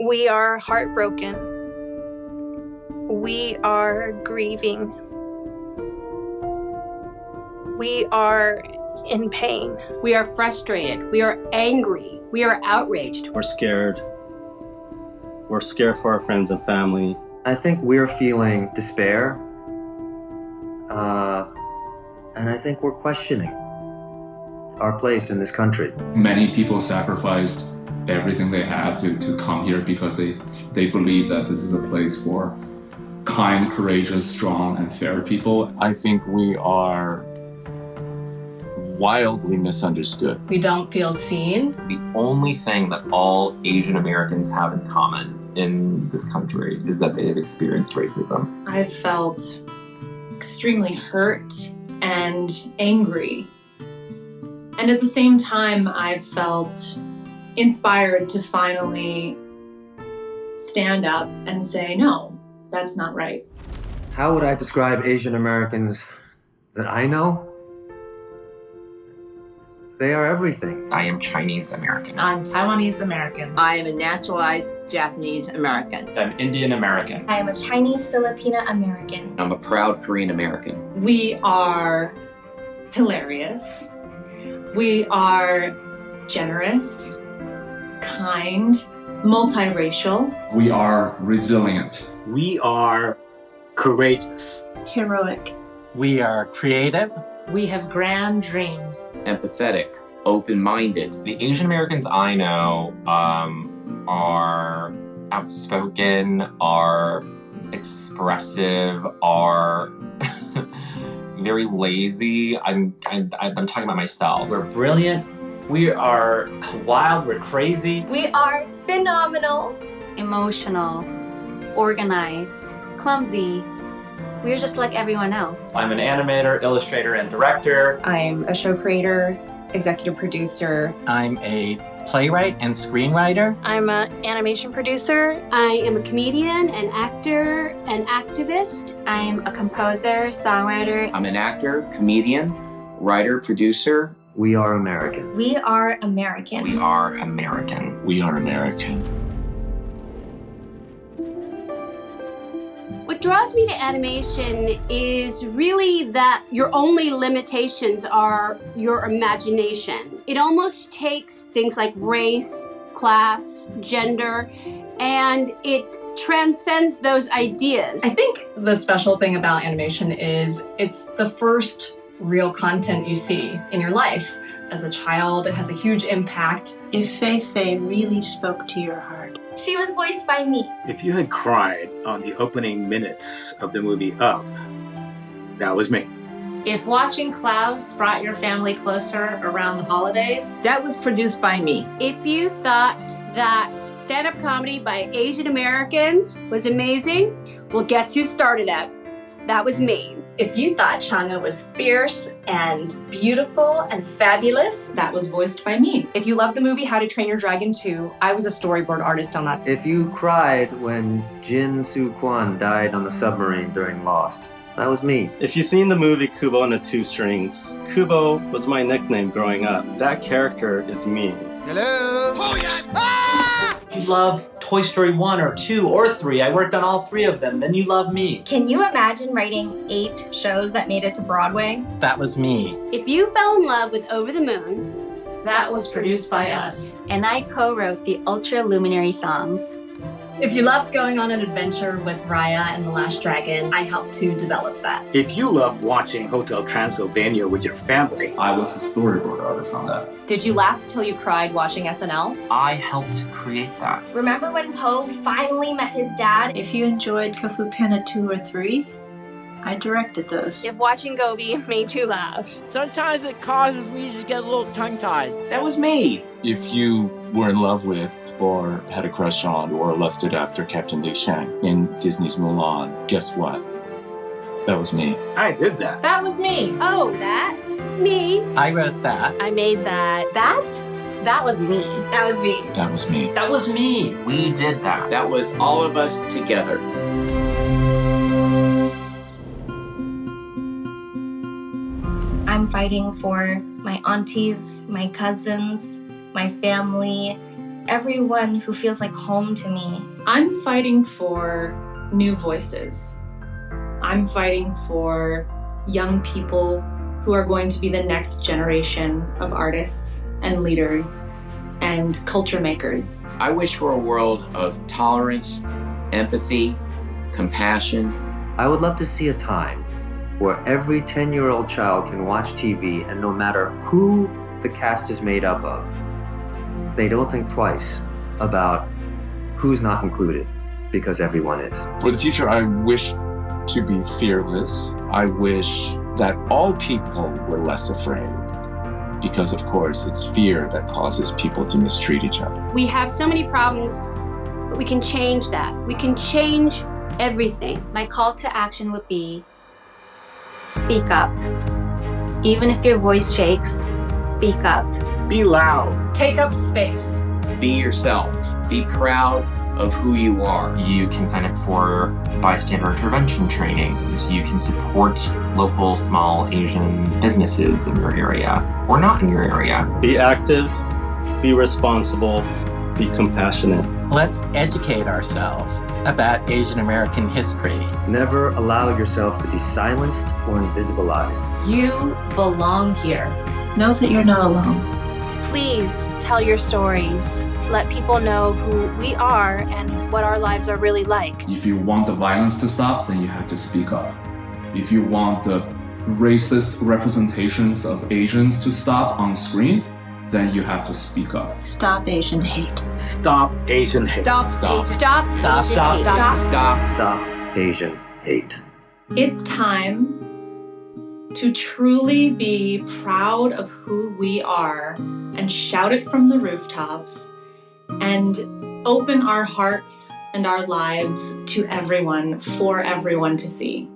We are heartbroken. We are grieving. We are in pain. We are frustrated. We are angry. We are outraged. We're scared. We're scared for our friends and family. I think we're feeling despair. And I think we're questioning our place in this country. Many people sacrificed everything they had to come here because they believe that this is a place for kind, courageous, strong, and fair people. I think we are wildly misunderstood. We don't feel seen. The only thing that all Asian Americans have in common in this country is that they have experienced racism. I've felt extremely hurt and angry. And at the same time, I've felt inspired to finally stand up and say, no, that's not right. How would I describe Asian Americans that I know? They are everything. I am Chinese American. I'm Taiwanese American. I am a naturalized Japanese American. I'm Indian American. I am a Chinese Filipina American. I'm a proud Korean American. We are hilarious. We are generous, kind, multiracial. We are resilient. We are courageous. Heroic. We are creative. We have grand dreams. Empathetic, open-minded. The Asian Americans I know are outspoken, are expressive, are very lazy. I'm talking about myself. We're brilliant. We are wild. We're crazy. We are phenomenal. Emotional, organized, clumsy. We're just like everyone else. I'm an animator, illustrator, and director. I'm a show creator, executive producer. I'm a playwright and screenwriter. I'm an animation producer. I am a comedian, an actor, an activist. I'm a composer, songwriter. I'm an actor, comedian, writer, producer. We are American. We are American. We are American. We are American. What draws me to animation is really that your only limitations are your imagination. It almost takes things like race, class, gender, and it transcends those ideas. I think the special thing about animation is it's the first real content you see in your life. As a child, it has a huge impact. If Fei really spoke to your heart. She was voiced by me. If you had cried on the opening minutes of the movie Up, that was me. If watching Klaus brought your family closer around the holidays, that was produced by me. If you thought that stand-up comedy by Asian Americans was amazing, well, guess who started it? That was me. If you thought Chang'e was fierce and beautiful and fabulous, that was voiced by me. If you loved the movie How to Train Your Dragon 2, I was a storyboard artist on that. If you cried when Jin Soo Kwon died on the submarine during Lost, that was me. If you've seen the movie Kubo and the Two Strings, Kubo was my nickname growing up. That character is me. Hello? Oh, yeah. Ah! You love Toy Story 1 or 2 or 3. I worked on all 3 of them. Then you love me. Can you imagine writing 8 shows that made it to Broadway? That was me. If you fell in love with Over the Moon, that was produced by us. And I co-wrote the Ultra Luminary songs. If you loved going on an adventure with Raya and the Last Dragon, I helped to develop that. If you love watching Hotel Transylvania with your family, I was a storyboard artist on that. Did you laugh till you cried watching SNL? I helped create that. Remember when Poe finally met his dad? If you enjoyed Kung Fu Panda 2 or 3, I directed those. If watching Gobi made you laugh. Sometimes it causes me to get a little tongue-tied. That was me. If you were in love with, or had a crush on, or lusted after Captain Li Shang in Disney's Mulan, guess what? That was me. I did that. That was me. Oh, that? Me. I wrote that. I made that. That was me. That was me. That was me. That was me. We did that. That was all of us together. I'm fighting for my aunties, my cousins, my family, everyone who feels like home to me. I'm fighting for new voices. I'm fighting for young people who are going to be the next generation of artists and leaders and culture makers. I wish for a world of tolerance, empathy, compassion. I would love to see a time where every 10-year-old child can watch TV and no matter who the cast is made up of, they don't think twice about who's not included, because everyone is. For the future, I wish to be fearless. I wish that all people were less afraid, because of course it's fear that causes people to mistreat each other. We have so many problems, but we can change that. We can change everything. My call to action would be, speak up. Even if your voice shakes, speak up. Be loud. Take up space. Be yourself. Be proud of who you are. You can sign up for bystander intervention trainings. You can support local small Asian businesses in your area or not in your area. Be active, be responsible, be compassionate. Let's educate ourselves about Asian American history. Never allow yourself to be silenced or invisibilized. You belong here. Know that you're not alone. Please tell your stories. Let people know who we are and what our lives are really like. If you want the violence to stop, then you have to speak up. If you want the racist representations of Asians to stop on screen, then you have to speak up. Stop Asian hate. Stop Asian hate. Stop Asian hate. It's time to truly be proud of who we are and shout it from the rooftops and open our hearts and our lives to everyone, for everyone to see.